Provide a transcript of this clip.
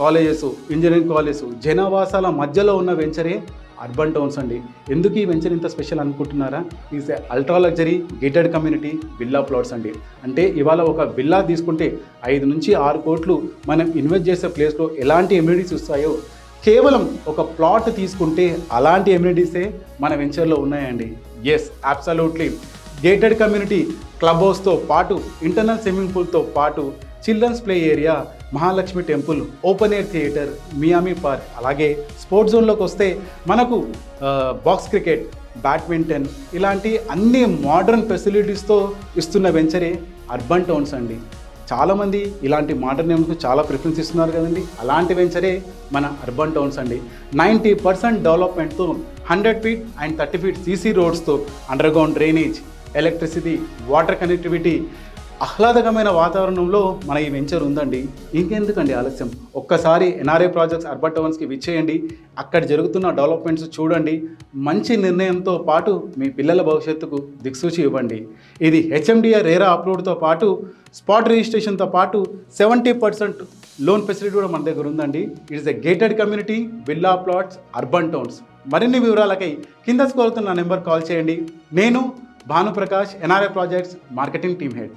Colleges, engineering colleges, జనావాసాల మధ్యలో ఉన్న వెంచరే urban towns అండి. ఎందుకు ఈ వెంచర్ ఇంత స్పెషల్ అనుకుంటున్నారా? Is ultra luxury gated community villa plots అండి. అంటే ఇవాళ ఒక విల్లా తీసుకుంటే 5 నుంచి 6 కోట్లు మనం ఇన్వెస్ట్ చేసే ప్లేస్లో ఎలాంటి ఎమ్యూనిటీస్ వస్తాయో కేవలం ఒక ప్లాట్ తీసుకుంటే అలాంటి ఎమ్యూనిటీసే మన వెంచర్లో ఉన్నాయండి. Yes, absolutely. Gated community club హౌస్తో పాటు ఇంటర్నల్ స్విమ్మింగ్ పూల్తో పాటు children's play area, Mahalakshmi temple, open air theatre, Miami park, అలాగే స్పోర్ట్స్ జోన్లోకి వస్తే మనకు బాక్స్ క్రికెట్, బ్యాడ్మింటన్ ఇలాంటి అన్ని మోడర్న్ ఫెసిలిటీస్తో ఇస్తున్న వెంచరే అర్బన్ టౌన్స్ అండి. చాలామంది ఇలాంటి మోడర్న్ ఏమ్స్కు చాలా ప్రిఫరెన్స్ ఇస్తున్నారు కదండి. అలాంటి వెంచరే మన అర్బన్ టౌన్స్ అండి. 90% డెవలప్మెంట్తో 100 ఫీట్ అండ్ 30 ఫీట్ సీసీ రోడ్స్తో underground drainage, electricity, water connectivity, ఆహ్లాదకరమైన వాతావరణంలో మన ఈ వెంచర్ ఉందండి. ఇంకెందుకండి ఆలస్యం, ఒక్కసారి ఎన్ఆర్ఐ ప్రాజెక్ట్స్ అర్బన్ టౌన్స్కి విచ్చేయండి. అక్కడ జరుగుతున్న డెవలప్మెంట్స్ చూడండి. మంచి నిర్ణయంతో పాటు మీ పిల్లల భవిష్యత్తుకు దిక్సూచి ఇవ్వండి. ఇది హెచ్ఎండిఏ రేరా అప్రూవ్డ్తో పాటు స్పాట్ రిజిస్ట్రేషన్తో పాటు 70% లోన్ ఫెసిలిటీ కూడా మన దగ్గర ఉందండి. It is a gated community villa plots urban towns. మరిన్ని వివరాలకై కింద స్క్రోల్ అవుతున్న నెంబర్ కాల్ చేయండి. నేను Bhanuprakash, NRI projects marketing team head.